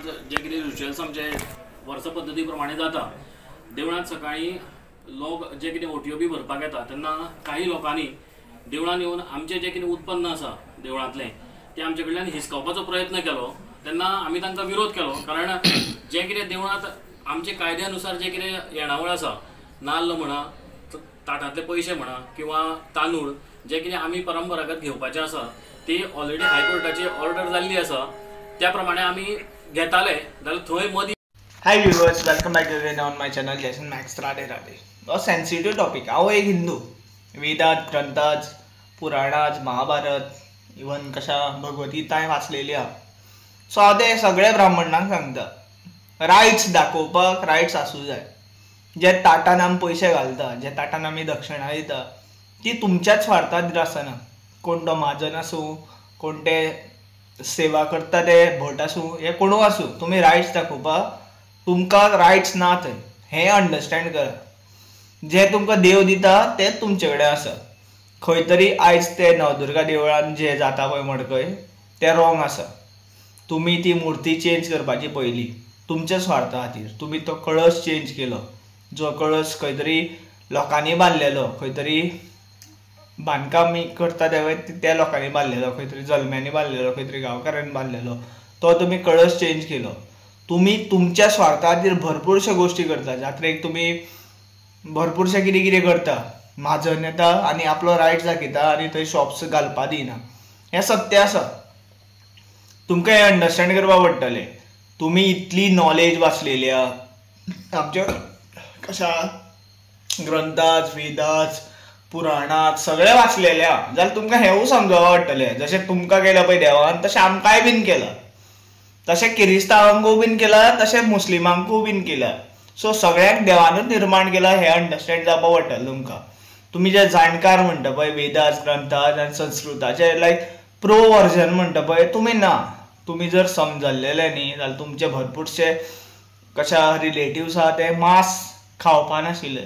देवळांत जे कितें रिच्युअल्स आमचे वर्स पद्दती प्रमाणे जाता, देवळांत सकाळी लोक जे कितें ओटयो बी भरपाक येता तेन्ना काही लोकांनी देवळान येवन आमचें जें कितें उत्पन्न आसा देवळांतलें तें आमचे कडल्यान हिसकावपाचो प्रयत्न केलो। तेन्ना आमी तांकां विरोध केलो, कारण जें कितें देवळांत आमचे कायद्यानुसार जें कितें येणावळ आसा, नाल्ल म्हणा, ताटांतले पयशे म्हणा किंवा तांदूळ जे कितें आमी परंपरागत घेवपाचें आसा ती ऑलरेडी हायकोर्टाची ऑर्डर जाल्ली आसा, त्या प्रमाणे आमी घेताले जाल्यार थंय मदीं। हाय viewers, welcome back again on my channel Jason max Radhe Radhe. हो सेन्सिटिव्ह टॉपिक। हांव एक हिंदू, वेदात, ग्रंथात, पुराणात, महाभारत, इवन कशा भगवद्गीताय वाचलेली आहा। सो हांव ते सगळे ब्राह्मणांक सांगता, रायट्स दाखोवपाक रायट्स आसूं जाय। जे ताटान आमी पयशे घालता, जे ताटान आमी दक्षिणा दिता, ती तुमच्याच स्वार्था खातीर आसना। कोण तो महाजन आसूं, कोण ते सेवा करता ते भट आसूं, हे कोणूय आसूं, तुमी रायट्स दाखोवपाक तुमकां रायट्स ना थंय, हें अंडरस्टँड करा। जे तुमकां देव दिता तेच तुमचे कडेन आसा। खंय तरी आयज ते नवदुर्गा देवळान जे जाता पळय मडकय, तें रॉंग आसा। तुमी ती मुर्ती चेंज करपाची पयली तुमच्या स्वार्था खातीर। तुमी तो कळस चेंज केलो, जो कळस खंय तरी लोकांनी बांदलेलो, खंय तरी बांदकाम करता त्या लोकांनी बांदलेलो, खंय तरी जल्म्यांनी बांदलेलो, खंय तरी गांवकारांनी बांदलेलो, तो तुमी कळस चेंज केलो। तुमी तुमच्या स्वार्था खातीर भरपूरशे गोश्टी करता। जात्रेक तुमी भरपूरशे कितें कितें करता, म्हाजन येता आनी आपलो रायट्स दाखयता आनी थंय शॉप्स घालपा दिना, हें सत्य आसा। तुमकां हें अंडरस्टँड करपा पडटलें। तुमी इतली नॉलेज वाचलेली आहा आमच्या कशा ग्रंथात, वेदात, पुराणात सगळें वाचलेलें आहा, जाल्यार तुमकां हेंवूय समजोवपा पडटलें। जशें तुमकां केलां पळय देवान, तशें आमकांय बीन केलां, तशें किरिस्तांवांकूय बीन केलां, तशें मुस्लिमांकूय बीन केलां। सो सगळ्यांक देवानूच निर्माण केलां हें अंडरस्टँड जावपा पडटलें तुमकां। तुमी जे जाणकार म्हणटा पळय वेदात, ग्रंथात आनी संस्कृताचे लायक प्रो वर्जन म्हणटा पळय, तुमी ना। तुमी जर समजल्लेले न्ही जाल्यार तुमचे भरपूरशे कशा रिलेटिव्स आहा ते मांस खावपा नाशिल्ले,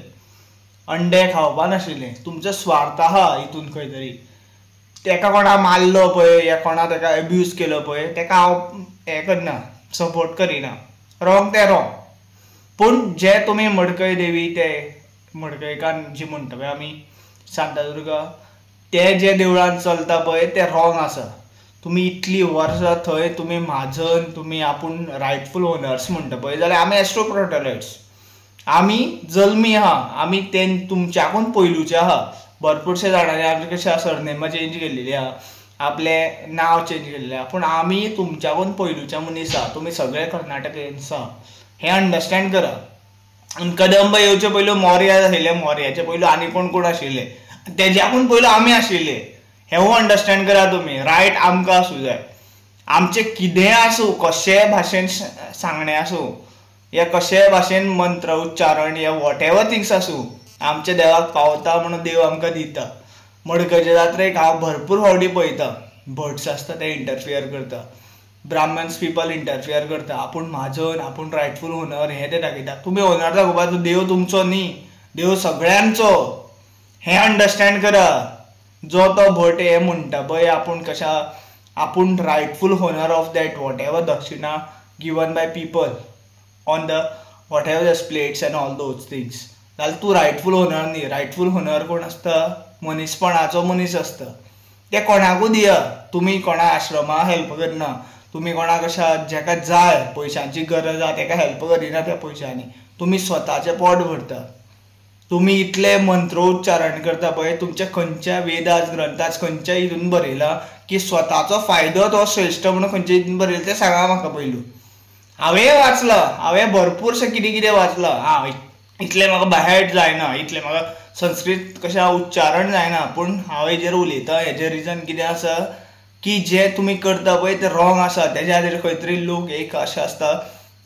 अंडे खावपा नाशिल्ले। तुमचो स्वार्थ आहा हितून खंय तरी। तेका कोणा मारलो पळय या कोणा तेका एब्यूज केलो पळय, तेका हांव हें करना, सपोर्ट करिना। रॉंग तें रॉंग। पूण जे तुमी मडकय देवी, ते मडकयकार जी म्हणटा पळय आमी शांतादुर्गा, ते जे देवळान चलता पळय ते रॉंग आसा। तुमी इतली वर्सां थंय तुमी म्हाजन, तुमी आपूण रायटफूल ओनर्स म्हणटा पळय, जाल्यार आमी एस्ट्रोप्रोटोलायट्स, आमी जल्मी आहा, आमी ते तुमच्याकून पयलूचे आहा। भरपूरशे जाणांनी आमचे कशें सरनेमां चेंज केल्लेली आहा, आपलें नांव चेंज केल्लें आहा, पूण आमी तुमच्याकून पयलूचे मनीस आहा। तुमी सगळे कर्नाटकेन्स आहा, हें अंडरस्टँड करा। आनी कदंब येवचे पयलू मौर्य आशिल्ले, मौर्याचे पयलू आनी कोण आशिल्ले, तेज्याकून पयलू आमी आशिल्ले, हेंवूय अंडरस्टँड करा तुमी। रायट आमकां आसूं जाय। आमचें कितेंय आसूं, कशेंय भाशेन सांगणें आसूं, या कशेंय भाशेन मंत्र उच्चारण या वॉट एवर थिंग्स आसूं, आमच्या देवाक पावता म्हणून देव आमकां दिता। मडकयच्या जात्रेक हांव भरपूर फावटी पळयता, भट्स आसता ते इंटरफियर करता, ब्राह्मन्स पीपल इंटरफियर करता। आपूण म्हाजन, आपूण रायटफूल ओनर हें ते दाखयता। तुमी ओनर दाखोवपाचो, देव तुमचो न्ही, देव सगळ्यांचो, हें अंडरस्टँड करा। जो तो भट हें म्हणटा पळय आपूण कशा आपूण rightful owner of that whatever दक्षिणा given by people on the whatever the plates and all those things, जाल्यार तूं रायटफूल ओनर न्ही। रायटफूल ओनर कोण आसता? मनीसपणाचो मनीस आसता। ते कोणाकूय दिया, तुमी कोणा आश्रमाक हेल्प करना, तुमी कोणाक अशा जेका जाय पयशांची गरज आहा तेका हेल्प करिना त्या पयशांनी, तुमी स्वताचें पोट भरता। तुमी इतले मंत्रोच्चारण करता पळय, तुमच्या खंयच्या वेदात, ग्रंथात खंयच्या हितून बरयलां की स्वताचो फायदो तो श्रेश्ठ म्हणून खंयच्या हितून बरयलां तें सांगा म्हाका पयलू। हांवें वाचलां, हांवें भरपूरशें कितें कितें वाचलां। हांव इतलें म्हाका बायहार्ट जायना, इतलें म्हाका संस्कृत कशें उच्चारण जायना, पूण हांव हेजेर उलयतां। हेजें रिजन कितें आसा की जे तुमी करता पळय तें रॉंग आसा। तेज्या खातीर खंय तरी लोक एक अशे आसता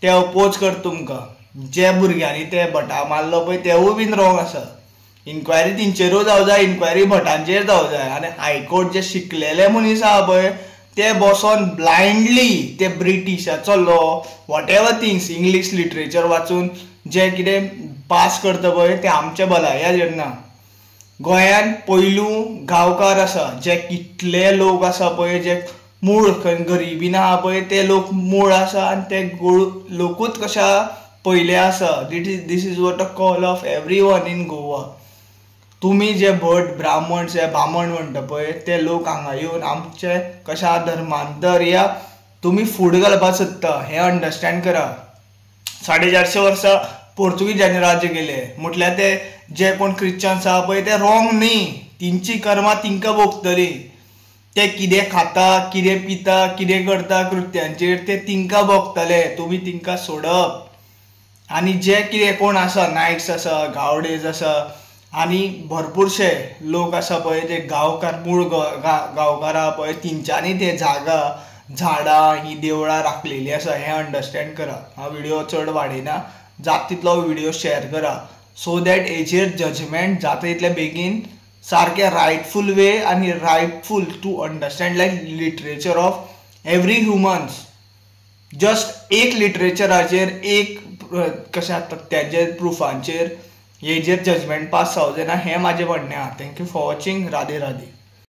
ते अपोज करता तुमकां। जे भुरग्यांनी ते भटा मारलो पळय तेवूय बीन रॉंग आसा। इन्क्वायरी तेंचेरूय जावं जाय, इन्क्वायरी भटांचेर जावं जाय। आनी हायकोर्ट जे शिकलेले मनीस आहा पळय ते बसोन ब्लायंडली ते ब्रिटिशाचो law whatever things English literature वाचून जे कितें पास करता पळय ते आमच्या भलायकेर ना। गोंयांत पयलू गांवकार आसा, जे कितले लोक आसा पळय जे मूळ गरिबीन आहा पळय ते लोक मूळ आसा आनी ते लोकूच कशा पयले आसा. This is what a call of everyone in Goa. तुमी जे भट ब्राह्मण जे बामण म्हणटा पळय ते लोक हांगा येवन आमचे कशा धर्मांतर या तुमी फूड घालपाक सोदता हें अंडरस्टँड करा. 450 वर्सां पोर्तुगीजांनी राज्य केले म्हटल्यार ते जे कोण क्रिश्चन्स आहा पळय ते रॉंग न्ही. तेंची कर्मां तिंकां भोगतली. ते कितें खाता कितें पिता कितें करता कृत्यांचेर ते तिंकां भोगतले. तुमी तिंकां सोडप. आनी जे कितें कोण आसा नायक्स आसा गावडेज आसा आनी भरपूरशे लोक आसा पळय ते गांवकार मूळ गांवकार आहा पळय तेंच्यांनी ते जागा झाडां ही देवळां राखलेलीं आसा हें अंडरस्टँड करा. हांव व्हिडिओ चड वाडयना. जाता तितलो व्हिडिओ शेअर करा सो दॅट हेचेर जजमेंट जाता तितले बेगीन सारकें रायटफूल वे आनी rightful to understand like literature of every humans. Just एक लिटरेचराचेर एक कशें तथ्याचेर प्रुफांचेर हेजेर जजमेंट पास जावचें ना हें म्हाजें म्हणणें आहा. Thank you for watching. Radhe Radhe.